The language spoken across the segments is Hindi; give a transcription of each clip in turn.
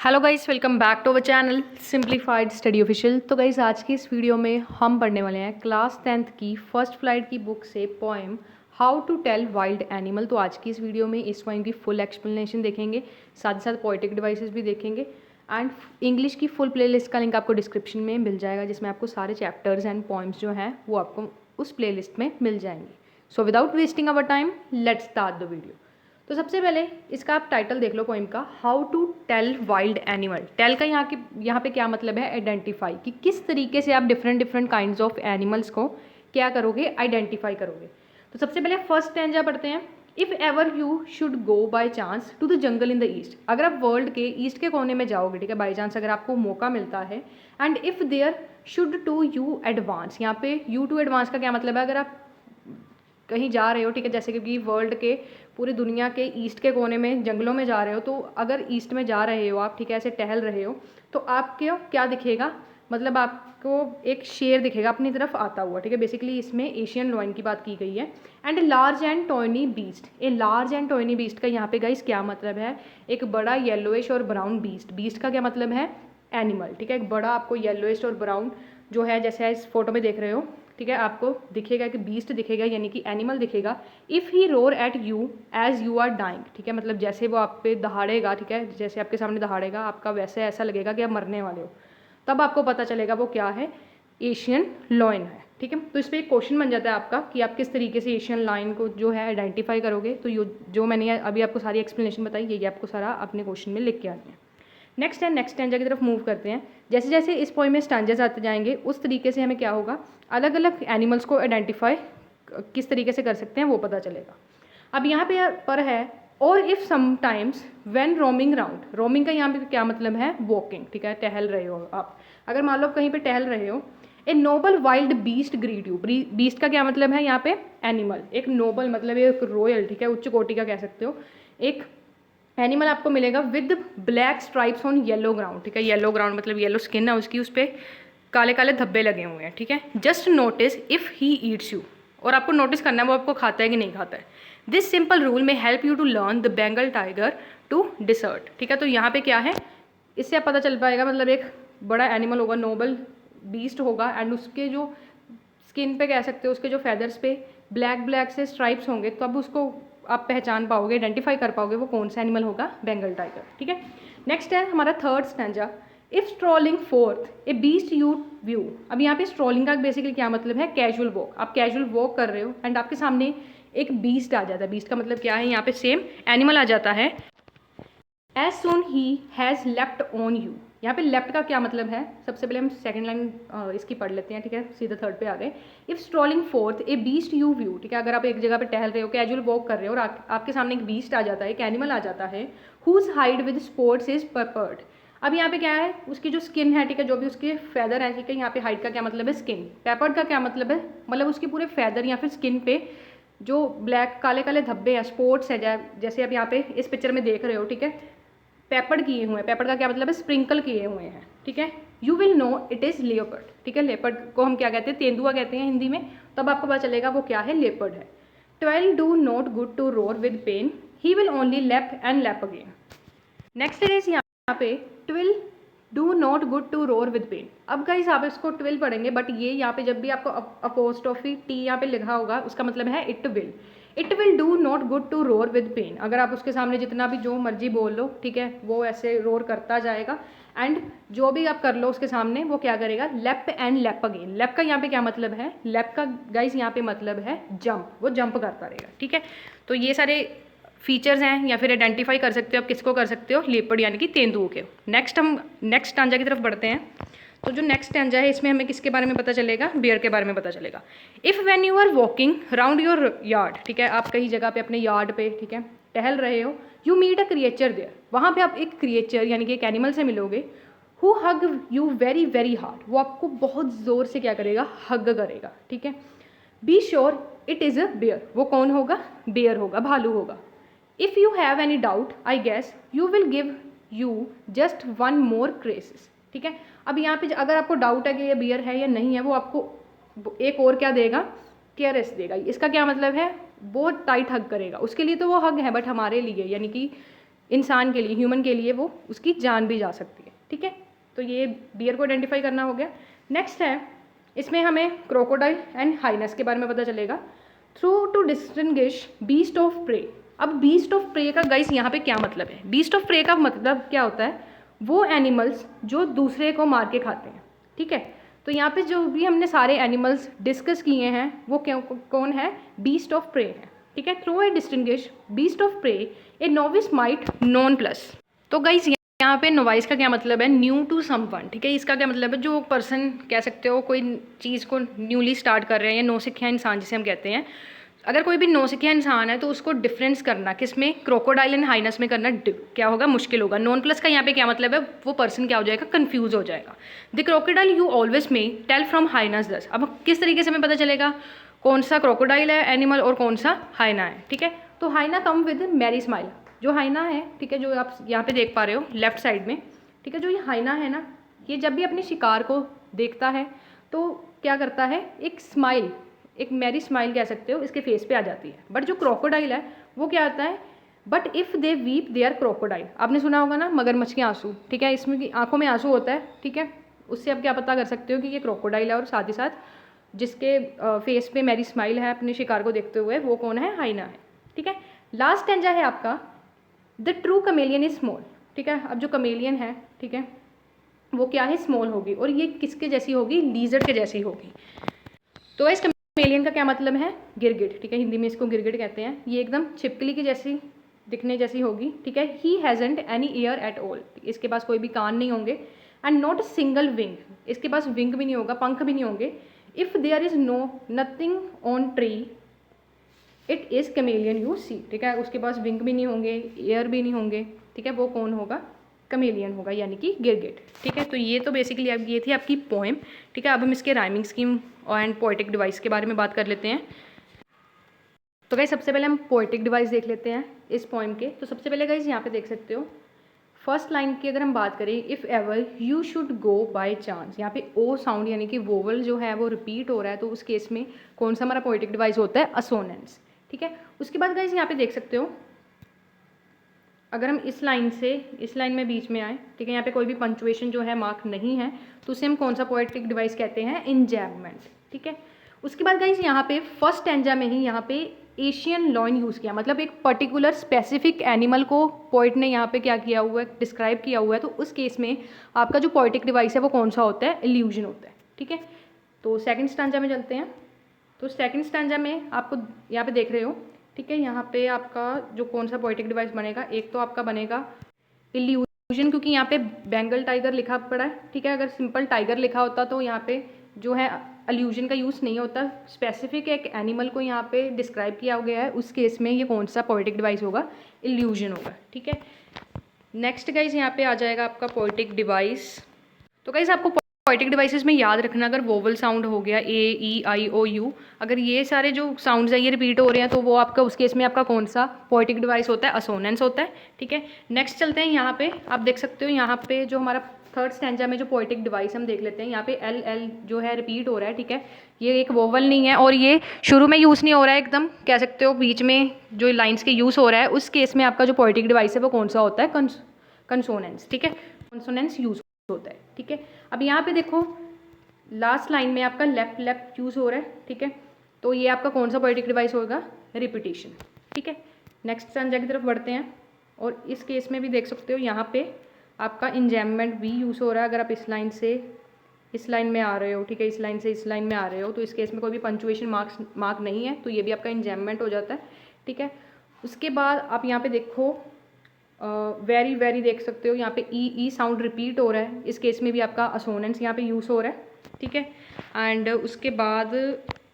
Hello guys, welcome back to our channel simplified study official. तो गाइस आज की इस वीडियो में हम पढ़ने वाले हैं क्लास 10th की फर्स्ट फ्लाइट की बुक से poem how to tell wild animal. तो आज की इस वीडियो में इस पोएम की फुल एक्सप्लेनेशन देखेंगे, साथ ही साथ पोएटिक डिवाइसेस भी देखेंगे एंड इंग्लिश की फुल प्लेलिस्ट का लिंक आपको डिस्क्रिप्शन में मिल जाएगा, जिसमें आपको सारे चैप्टर्स एंड पोएम्स जो हैं वो आपको उस प्लेलिस्ट में मिल जाएंगे। So without wasting our time let's start the video. तो सबसे पहले इसका आप टाइटल देख लो पोइम का, how to tell wild animal. Tell का यहाँ पे क्या मतलब है, आइडेंटिफाई, कि किस तरीके से आप डिफरेंट काइंड्स ऑफ एनिमल्स को क्या करोगे, आइडेंटिफाई करोगे। तो सबसे पहले फर्स्ट स्टैंजा पढ़ते हैं। If ever you should go by chance to the jungle in the east, अगर आप वर्ल्ड के ईस्ट के कोने में जाओगे, ठीक है, बाई चांस अगर आपको मौका मिलता है, and if there should to you advance, यहाँ पे यू टू एडवांस का क्या मतलब है, अगर आप कहीं जा रहे हो, ठीक है, जैसे कि वर्ल्ड के पूरी दुनिया के ईस्ट के कोने में जंगलों में जा रहे हो, तो अगर ईस्ट में जा रहे हो आप, ठीक है, ऐसे टहल रहे हो, तो आपको क्या दिखेगा, मतलब आपको एक शेर दिखेगा अपनी तरफ आता हुआ, ठीक है। बेसिकली इसमें एशियन लॉयन की बात की गई है। And large and tiny beast, a large and tiny beast का यहाँ पे गाइस क्या मतलब है, एक बड़ा येलोइश और ब्राउन बीस्ट। बीस्ट का क्या मतलब है, एनिमल, ठीक है। एक बड़ा आपको येलोइश और ब्राउन जो है, जैसे इस फोटो में देख रहे हो, ठीक है, आपको दिखेगा कि बीस्ट दिखेगा, यानी कि एनिमल दिखेगा। If he roar at you as you are dying, ठीक है, मतलब जैसे वो आप पे दहाड़ेगा, ठीक है, जैसे आपके सामने दहाड़ेगा, आपका वैसे ऐसा लगेगा कि आप मरने वाले हो, तब आपको पता चलेगा वो क्या है, एशियन लॉयन है, ठीक है। तो इस पर एक क्वेश्चन बन जाता है आपका कि आप किस तरीके से एशियन लॉयन को जो है आइडेंटिफाई करोगे। तो जो मैंने अभी आपको सारी एक्सप्लेनेशन बताई, ये आपको सारा अपने क्वेश्चन में लिख के आनी है। नेक्स्ट स्टैंजा की तरफ मूव करते हैं। जैसे जैसे इस पोएम में स्टैंजास आते जाएंगे, उस तरीके से हमें क्या होगा, अलग अलग एनिमल्स को आइडेंटिफाई किस तरीके से कर सकते हैं वो पता चलेगा। अब यहाँ पे पर है, और if sometimes when roaming round, roaming का यहाँ पे क्या मतलब है, वॉकिंग, ठीक है, टहल रहे हो आप, अगर मान लो कहीं पे टहल रहे हो, a noble wild beast greet you. Beast का क्या मतलब है यहाँ पे, एनिमल। एक नोबल मतलब एक रॉयल, ठीक है, उच्च कोटि का कह सकते हो, एक एनिमल आपको मिलेगा with black stripes on yellow ground, ठीक है। येलो ग्राउंड मतलब येलो स्किन है उसकी, उस पर काले काले धब्बे लगे हुए हैं, ठीक है। Just notice if he eats you, और आपको नोटिस करना है वो आपको खाता है कि नहीं खाता है। दिस सिंपल रूल में help you to learn the Bengal tiger to desert, ठीक है। तो यहाँ पे क्या है, इससे आप पता चल पाएगा, मतलब एक बड़ा एनिमल होगा, नोबल बीस्ट होगा, एंड उसके जो स्किन पे कह सकते हो, उसके जो फेदर्स पे ब्लैक ब्लैक से स्ट्राइप्स होंगे, तो अब उसको आप पहचान पाओगे, आइडेंटिफाई कर पाओगे वो कौन सा एनिमल होगा, बेंगल टाइगर, ठीक है। नेक्स्ट है हमारा third stanza. If strolling fourth A beast you view. अब यहाँ पे स्ट्रॉलिंग का बेसिकली क्या मतलब है, कैजुअल वॉक। आप कैजुअल वॉक कर रहे हो एंड आपके सामने एक बीस्ट आ जाता है। बीस्ट का मतलब क्या है, यहाँ पे सेम एनिमल आ जाता है। As soon he has left on you, यहाँ पे लेफ्ट का क्या मतलब है, सबसे पहले हम सेकंड लाइन इसकी पढ़ लेते हैं, ठीक है, सीधा थर्ड पे आ गए। If strolling fourth A beast you view, ठीक है, अगर आप एक जगह पे टहल रहे हो, कैजुअल वॉक कर रहे हो, और आपके सामने एक बीस्ट आ जाता है, एक एनिमल आ जाता है, whose hide with spots is peppered. अब यहाँ पे क्या है, उसकी जो स्किन है, ठीक है, जो भी उसके फैदर है, ठीक है, यहाँ पे हाइड का क्या मतलब है, स्किन। पेपर्ड का क्या मतलब है, मतलब उसके पूरे फैदर या फिर स्किन पे जो ब्लैक काले काले धब्बे हैं, स्पॉट्स है, जैसे आप यहाँ पे इस पिक्चर में देख रहे हो, ठीक है, पेपर्ड किए हुए हैं। पेपर्ड का क्या मतलब है, स्प्रिंकल किए हुए हैं, ठीक है। You will know it is leopard, ठीक है। लेपर्ड को हम क्या कहते हैं, तेंदुआ कहते हैं हिंदी में, तब आपको पता चलेगा वो क्या है, लेपर्ड है। 12 do not good to roar with pain, he will only lap and lap again. Next is यहाँ पे 12 do not good to roar with pain. अब गाइस आप इसको 12 पढ़ेंगे, बट ये यहाँ पे जब भी आपको अपोस्ट्रोफी टी यहाँ पे लिखा होगा, उसका मतलब है it will. It will do not good to roar with pain. अगर आप उसके सामने जितना भी जो मर्जी बोल लो, ठीक है, वो ऐसे रोर करता जाएगा, एंड जो भी आप कर लो उसके सामने वो क्या करेगा, लेप एंड लेप अगेन। लेप का यहाँ पे क्या मतलब है, लेप का गाइस यहाँ पे मतलब है जंप, वो जंप करता रहेगा, ठीक है। तो ये सारे फीचर्स हैं, या फिर आइडेंटिफाई कर सकते हो आप किसको कर सकते हो, लेपर्ड यानी कि तेंदुओं के। हम नेक्स्ट स्टैंजा की तरफ बढ़ते हैं। तो जो नेक्स्ट स्टैंजा है, इसमें हमें किसके बारे में पता चलेगा, बियर के बारे में पता चलेगा। If when you are walking round your yard, ठीक है, आप कहीं जगह पे अपने यार्ड पे, ठीक है, टहल रहे हो, you meet a creature there, वहाँ पे आप एक क्रिएचर यानी कि एक एनिमल से मिलोगे, who hug you very very hard, वो आपको बहुत ज़ोर से क्या करेगा, हग करेगा, ठीक है। Be sure it is a bear, वो कौन होगा, बेयर होगा, भालू होगा। If you have any doubt I guess you will give you just one more guesses, ठीक है। अब यहाँ पे अगर आपको डाउट है कि ये बियर है या नहीं है, वो आपको एक और क्या देगा, केयरस देगा। इसका क्या मतलब है, बहुत टाइट हग करेगा, उसके लिए तो वो हग है, बट हमारे लिए यानी कि इंसान के लिए, ह्यूमन के लिए वो उसकी जान भी जा सकती है। ठीक है, तो ये बियर को आइडेंटिफाई करना हो गया। नेक्स्ट है, इसमें हमें क्रोकोडाइल एंड हाइनस के बारे में पता चलेगा। Through to distinguish beast of prey. अब बीस्ट ऑफ प्रे का गाइस यहाँ पे क्या मतलब है? बीस्ट ऑफ प्रे का मतलब क्या होता है? वो एनिमल्स जो दूसरे को मार के खाते हैं। ठीक है, तो यहाँ पे जो भी हमने सारे एनिमल्स डिस्कस किए हैं वो कौन है? बीस्ट ऑफ प्रे है। ठीक है, through a distinguish beast of prey a novice might non plus. तो गाइस यहाँ पे नोवाइस का क्या मतलब है? New to someone. ठीक है, इसका क्या मतलब है? जो पर्सन कह सकते हो कोई चीज़ को न्यूली स्टार्ट कर रहे हैं, या नौसिखिया इंसान जिसे हम कहते हैं। अगर कोई भी नौसिखिया इंसान है तो उसको डिफरेंस करना किसमें? क्रोकोडाइल एंड हाइनस में करना क्या होगा? मुश्किल होगा। नॉन प्लस का यहाँ पे क्या मतलब है? वो पर्सन क्या हो जाएगा? कंफ्यूज हो जाएगा। द क्रोकोडाइल यू ऑलवेज में टेल फ्रॉम हाइनस दस। अब किस तरीके से हमें पता चलेगा कौन सा क्रोकोडाइल है एनिमल और कौन सा हाइना है? ठीक है, तो हाइना कम विद मैरी स्माइल। जो हाइना है, ठीक है, जो आप यहाँ पे देख पा रहे हो लेफ्ट साइड में, ठीक है, जो ये हाइना है ना, ये जब भी अपने शिकार को देखता है तो क्या करता है? एक स्माइल, एक मैरी स्माइल कह सकते हो, इसके फेस पे आ जाती है। बट जो क्रोकोडाइल है वो क्या आता है? But if they weep they are crocodile. आपने सुना होगा ना मगरमच्छ के आंसू। ठीक है, इसमें आंखों में आंसू होता है। ठीक है, उससे आप क्या पता कर सकते हो कि ये क्रोकोडाइल है, और साथ ही साथ जिसके फेस पे मैरी स्माइल है अपने शिकार को देखते हुए, वो कौन है? हाइना है। ठीक है, लास्ट स्टैंजा है आपका, the true chameleon is small. ठीक है, अब जो कमेलियन है, ठीक है, वो क्या है? स्मॉल होगी, और ये किसके जैसी होगी? लीजर्ड के जैसी होगी। तो इस कमेलियन का क्या मतलब है? गिरगिट। ठीक है, हिंदी में इसको गिरगिट कहते हैं। ये एकदम छिपकली की जैसी दिखने जैसी होगी। ठीक है, he hasn't any year at all. इसके पास कोई भी कान नहीं होंगे। And not a single wing. इसके पास विंग भी नहीं होगा, पंख भी नहीं होंगे। If there is no nothing on tree it is chameleon you see. ठीक है, उसके पास विंग भी नहीं होंगे, एयर भी नहीं होंगे। ठीक है, वो कौन होगा? कमेलियन होगा, यानी कि गिरगिट। ठीक है, तो ये तो बेसिकली अब ये थी आपकी पोएम। ठीक है, अब हम इसके rhyming scheme and poetic device के बारे में बात कर लेते हैं। तो गाइस सबसे पहले हम पोएटिक डिवाइस देख लेते हैं इस पोएम के। तो सबसे पहले गाइस यहाँ पे देख सकते हो फर्स्ट लाइन की अगर हम बात करें, if ever you should go by chance. यहाँ पे ओ साउंड यानी कि वोवल जो है वो रिपीट हो रहा है, तो उस केस में कौन सा हमारा पोएटिक डिवाइस होता है? असोनेंस। ठीक है, उसके बाद गाइस यहाँ पे देख सकते हो, अगर हम इस लाइन से इस लाइन में बीच में आए, ठीक है, यहाँ पे कोई भी पंचुएशन जो है मार्क नहीं है, तो उसे हम कौन सा पोएटिक डिवाइस कहते हैं? इंजैम्पमेंट। ठीक है, उसके बाद गाइस यहाँ पे फर्स्ट स्टैंजा में ही यहाँ पे एशियन लॉइन यूज़ किया, मतलब एक पर्टिकुलर स्पेसिफिक एनिमल को पोइट ने यहाँ पे क्या किया हुआ है? डिस्क्राइब किया हुआ है। तो उस केस में आपका जो पोएटिक डिवाइस है वो कौन सा होता है? इल्यूजन होता है। ठीक है, तो सेकंड स्टैंजा में चलते हैं। तो सेकंड स्टैंजा में आपको यहाँ पे देख रहे हो, ठीक है, यहाँ पे आपका जो कौन सा पोएटिक डिवाइस बनेगा? एक तो आपका बनेगा इल्यूजन, क्योंकि यहाँ पे बेंगल टाइगर लिखा पड़ा है। ठीक है, अगर सिंपल टाइगर लिखा होता तो यहाँ पे जो है इल्यूजन का यूज़ नहीं होता। स्पेसिफिक एक एनिमल को यहाँ पे डिस्क्राइब किया गया है, उस केस में ये कौन सा पोएटिक डिवाइस होगा? इल्यूजन होगा। ठीक है, नेक्स्ट गाइज यहाँ पे आ जाएगा आपका पोएटिक डिवाइस। तो गाइज आपको पोएटिक डिवाइसेस में याद रखना, अगर वोवल साउंड हो गया ए ई आई ओ यू, अगर ये सारे जो साउंड्स हैं ये रिपीट हो रहे हैं, तो वो आपका उस केस में आपका कौन सा पोएटिक डिवाइस होता है? असोनेंस होता है। ठीक है, नेक्स्ट चलते हैं। यहाँ पे आप देख सकते हो, यहाँ पे जो हमारा थर्ड स्टैंजा में जो पोएटिक डिवाइस हम देख लेते हैं, यहाँ पे एल एल जो है रिपीट हो रहा है। ठीक है, ये एक वोवल नहीं है, और ये शुरू में यूज़ नहीं हो रहा है, एकदम कह सकते हो बीच में जो लाइन्स के यूज़ हो रहा है, उस केस में आपका जो पोएटिक डिवाइस है वो कौन सा होता है? कंसोनेंस। ठीक है, कंसोनेंस यूज़ होता है। ठीक है, अब यहाँ पे देखो लास्ट लाइन में आपका लेफ्ट लेफ्ट यूज़ हो रहा है। ठीक है, तो ये आपका कौन सा पोएटिक डिवाइस होगा? रिपीटिशन। ठीक है, नेक्स्ट स्टैंजा की तरफ बढ़ते हैं, और इस केस में भी देख सकते हो यहाँ पे आपका इंजैम्पमेंट भी यूज़ हो रहा है। अगर आप इस लाइन से इस लाइन में आ रहे हो, ठीक है, इस लाइन से इस लाइन में आ रहे हो, तो इस केस में कोई भी पंचुएशन मार्क नहीं है, तो ये भी आपका इंजैम्पमेंट हो जाता है। ठीक है, उसके बाद आप यहाँ पे देखो वेरी वेरी देख सकते हो, यहाँ पे ई साउंड रिपीट हो रहा है, इस केस में भी आपका असोनेंस यहाँ पे यूज़ हो रहा है। ठीक है, एंड उसके बाद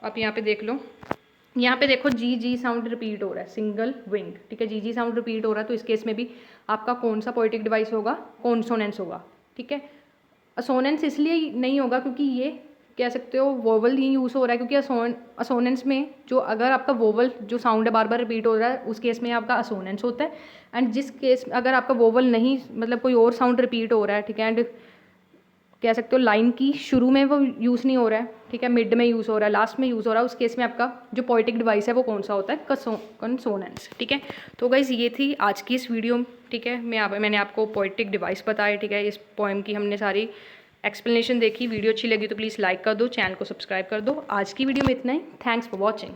आप यहाँ पे देख लो, यहाँ पे देखो जी साउंड रिपीट हो रहा है, सिंगल विंग। ठीक है, जी साउंड रिपीट हो रहा है, तो इस केस में भी आपका कौन सा पोएटिक डिवाइस होगा? कॉन्सोनेंस होगा। ठीक है, असोनेंस इसलिए नहीं होगा क्योंकि ये कह सकते हो वोवल ही यूज़ हो रहा है, क्योंकि असोनेंस में जो अगर आपका वोवल जो साउंड है बार बार रिपीट हो रहा है, उस केस में आपका असोनेंस होता है। एंड जिस केस अगर आपका वोवल नहीं, मतलब कोई और साउंड रिपीट हो रहा है, ठीक है, एंड कह सकते हो लाइन की शुरू में वो यूज़ नहीं हो रहा है, ठीक है, मिड में यूज़ हो रहा है, लास्ट में यूज़ हो रहा है, उस केस में आपका जो पोएटिक डिवाइस है वो कौन सा होता है? कंसोनेंस। ठीक है, तो गाइज़ ये थी आज की इस वीडियो। ठीक है। मैंने आपको पोइट्रिक डिवाइस बताया, ठीक है। इस पोएम की हमने सारी एक्सप्लेनेशन देखी। वीडियो अच्छी लगी तो प्लीज़ लाइक कर दो, चैनल को सब्सक्राइब कर दो। आज की वीडियो में इतना ही। Thanks for watching.